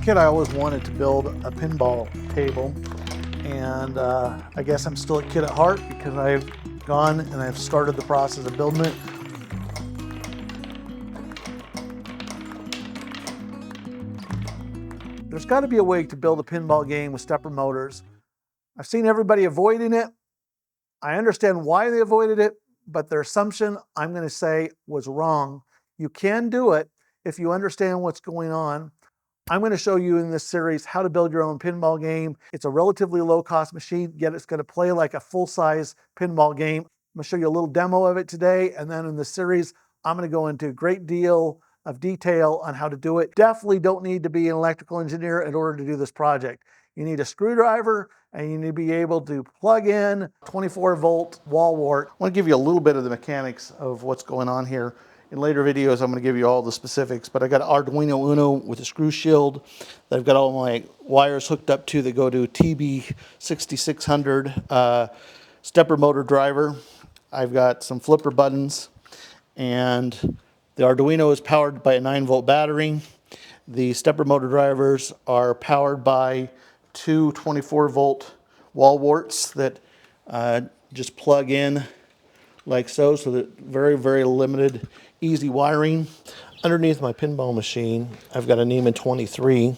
kid, I always wanted to build a pinball table, and I guess I'm still a kid at heart because I've gone and I've started the process of building it. There's got to be a way to build a pinball game with stepper motors. I've seen everybody avoiding it. I understand why they avoided it, but their assumption, I'm going to say, was wrong. You can do it if you understand what's going on. I'm going to show you in this series how to build your own pinball game. It's a relatively low-cost machine, yet it's going to play like a full-size pinball game. I'm going to show you a little demo of it today, and then in the series, I'm going to go into a great deal of detail on how to do it. Definitely don't need to be an electrical engineer in order to do this project. You need a screwdriver, and you need to be able to plug in 24-volt wall wart. I want to give you a little bit of the mechanics of what's going on here. In later videos, I'm going to give you all the specifics, but I got an Arduino Uno with a screw shield that I've got all my wires hooked up to that go to a TB6600 stepper motor driver. I've got some flipper buttons, and the Arduino is powered by a 9-volt battery. The stepper motor drivers are powered by two 24-volt wall warts that just plug in like so that very, very limited, easy wiring. Underneath my pinball machine, I've got a Nema 23,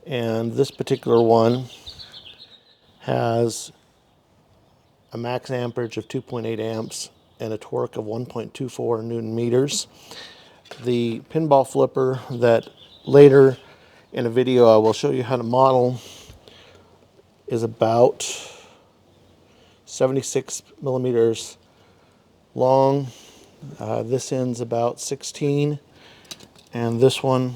and this particular one has a max amperage of 2.8 amps and a torque of 1.24 Newton meters. The pinball flipper that later in a video I will show you how to model is about 76 millimeters long. This end's about 16, and this one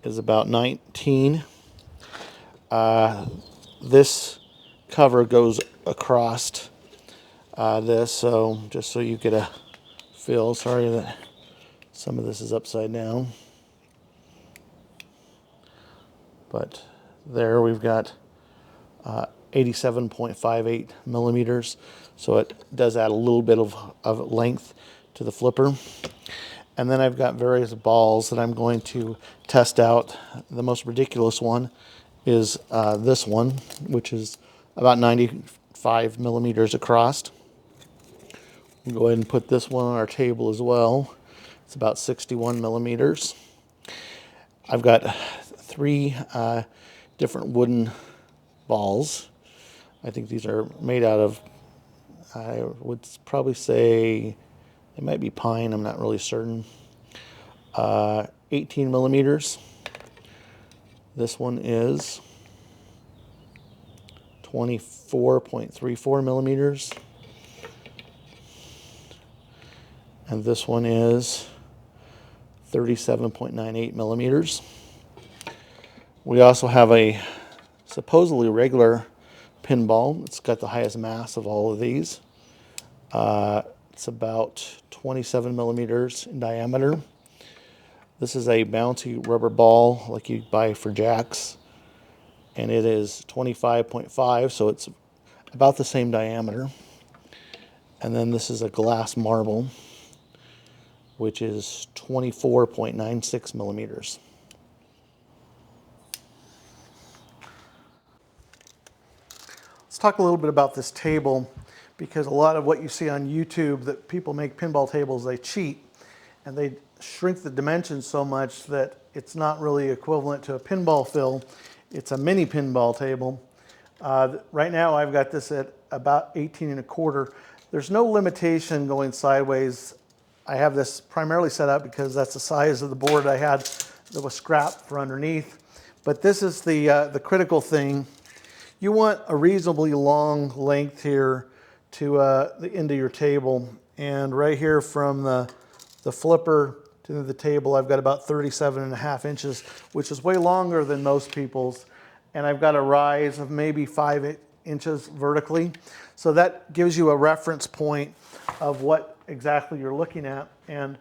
is about 19. This cover goes across this, so just so you get a feel. Sorry that some of this is upside down, but there we've got 87.58 millimeters, so it does add a little bit of length to the flipper. And then I've got various balls that I'm going to test out. The most ridiculous one is this one, which is about 95 millimeters across. We'll go ahead and put this one on our table as well. It's about 61 millimeters. I've got three different wooden balls. I think these are made out of, I would probably say, they might be pine, I'm not really certain. 18 millimeters. This one is 24.34 millimeters. And this one is 37.98 millimeters. We also have a supposedly regular pinball. It's got the highest mass of all of these. It's about 27 millimeters in diameter. This is a bouncy rubber ball like you buy for jacks, and it is 25.5, so it's about the same diameter. And then this is a glass marble, which is 24.96 millimeters. Let's talk a little bit about this table, because a lot of what you see on YouTube that people make pinball tables, they cheat and they shrink the dimensions so much that it's not really equivalent to a pinball fill. It's a mini pinball table. Right now I've got this at about 18 1/4. There's no limitation going sideways. I have this primarily set up because that's the size of the board I had that was scrapped for underneath. But this is the critical thing. You want a reasonably long length here to the end of your table. And right here from the flipper to the table, I've got about 37.5 inches, which is way longer than most people's. And I've got a rise of maybe 5 inches vertically. So that gives you a reference point of what exactly you're looking at. And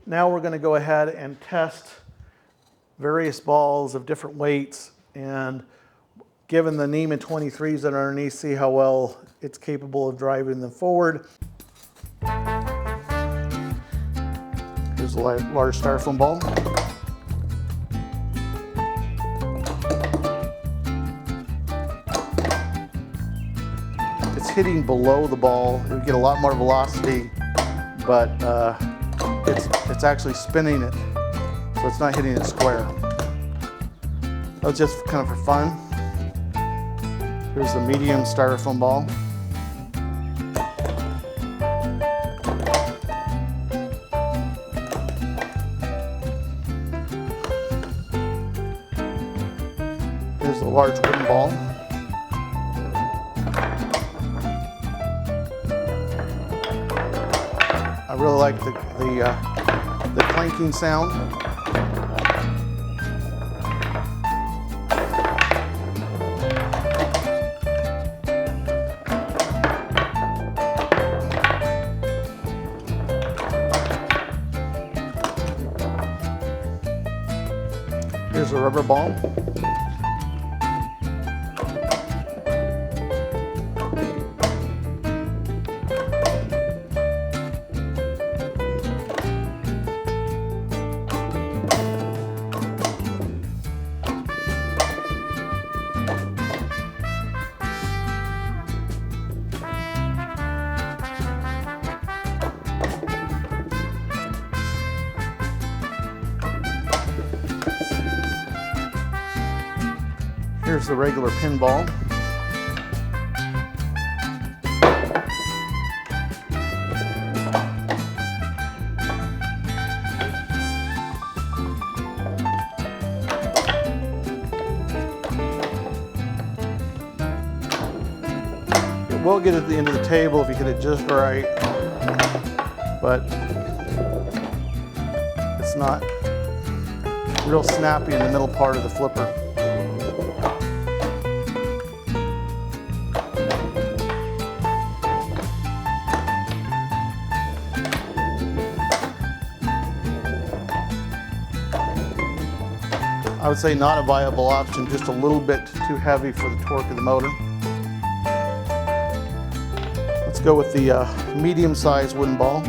now we're going to go ahead and test various balls of different weights, and given the Nema 23s that are underneath, see how well it's capable of driving them forward. Here's a large styrofoam ball. hitting below the ball, it would get a lot more velocity, but it's actually spinning it, so it's not hitting it square. That was just kind of for fun. Here's the medium styrofoam ball. Here's the large wooden ball. I really like the clanking sound. Here's a rubber ball. Here's the regular pinball. It will get at the end of the table if you hit it just right, but it's not real snappy in the middle part of the flipper. I would say not a viable option, just a little bit too heavy for the torque of the motor. Let's go with the medium-sized wooden ball.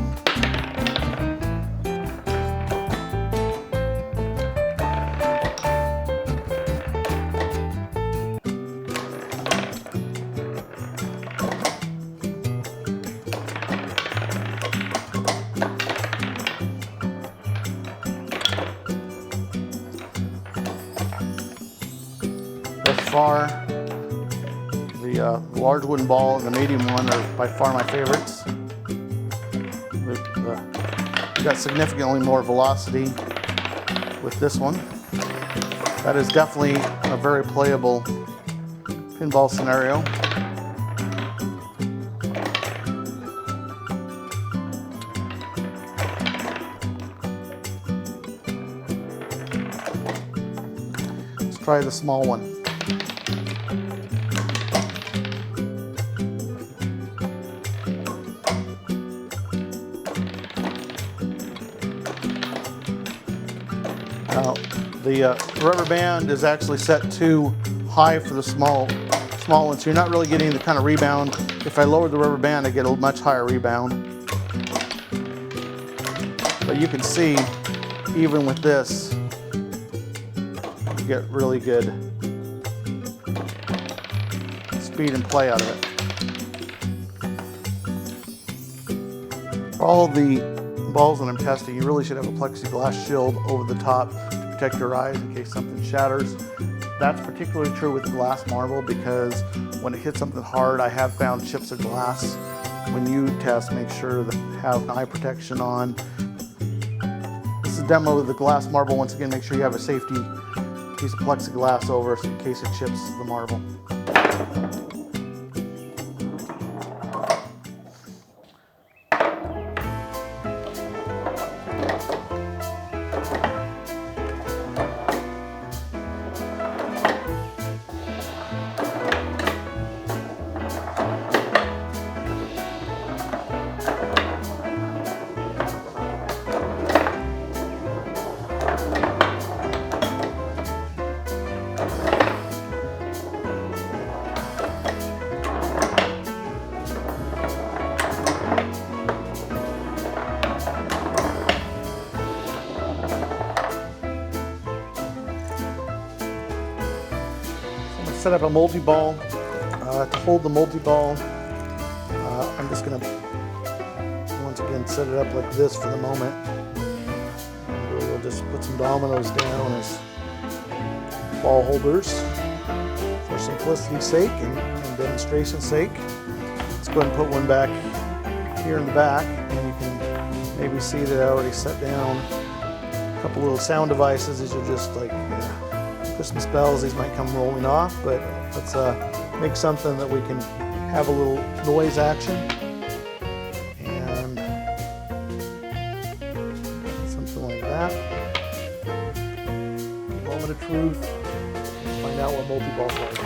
Thus far, the large wooden ball and the medium one are by far my favorites. We've got significantly more velocity with this one. That is definitely a very playable pinball scenario. Let's try the small one. Now, the rubber band is actually set too high for the small one, so you're not really getting the kind of rebound. If I lower the rubber band, I get a much higher rebound. But you can see, even with this, you get really good speed and play out of it. For all the balls that I'm testing, you really should have a plexiglass shield over the top to protect your eyes in case something shatters. That's particularly true with the glass marble because when it hits something hard, I have found chips of glass. When you test, make sure that you have eye protection on. This is a demo of the glass marble. Once again, make sure you have a safety piece of plexiglass over in case it chips the marble. Set up a multi-ball. To hold the multi-ball, I'm just going to once again set it up like this for the moment. And we'll just put some dominoes down as ball holders for simplicity's sake and demonstration's sake. Let's go ahead and put one back here in the back, and you can maybe see that I already set down a couple little sound devices. These are just like Christmas bells. These might come rolling off, but let's make something that we can have a little noise action and something like that. Moment of truth. Let's find out what multi-ball's like.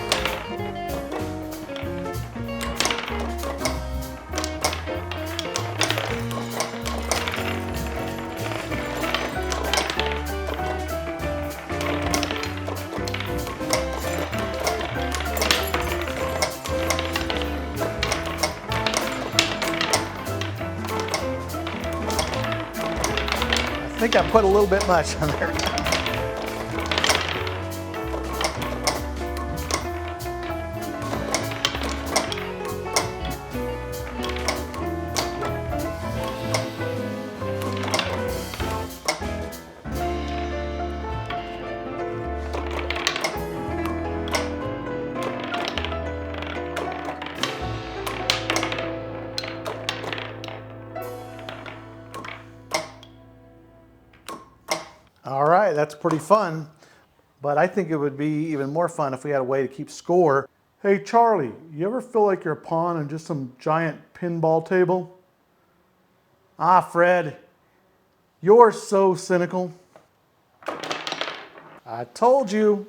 I think I put a little bit much on there. All right, that's pretty fun, but I think it would be even more fun if we had a way to keep score. Hey Charlie, you ever feel like you're a pawn in just some giant pinball table? Ah, Fred, you're so cynical. I told you.